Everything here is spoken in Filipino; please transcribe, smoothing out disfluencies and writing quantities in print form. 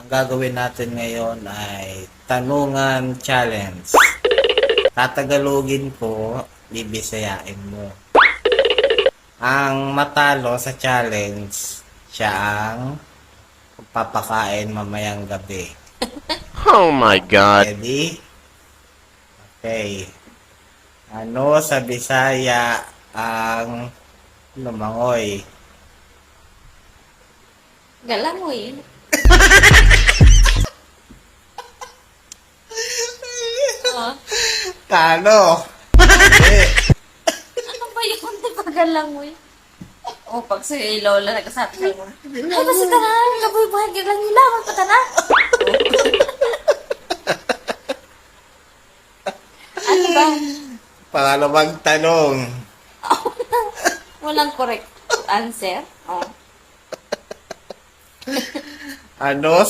Ang gagawin natin ngayon ay tanungan challenge. Tatagalogin ko, bibisayain mo. Ang matalo sa challenge, siya ang papakain mamayang gabi. Oh my God. Ready? Okay. Ano sa Bisaya ang lumangoy? Galangoy. Oh, Talo! Hindi. ano ba yun? Di ba galangoy? O, pag si Lola nagkasabi mo, ay, basta ka na, kabuhay-buhay, galang nila, magpa ka na. Ano ba? Pangalawang tanong. Walang correct answer? Oh. Ano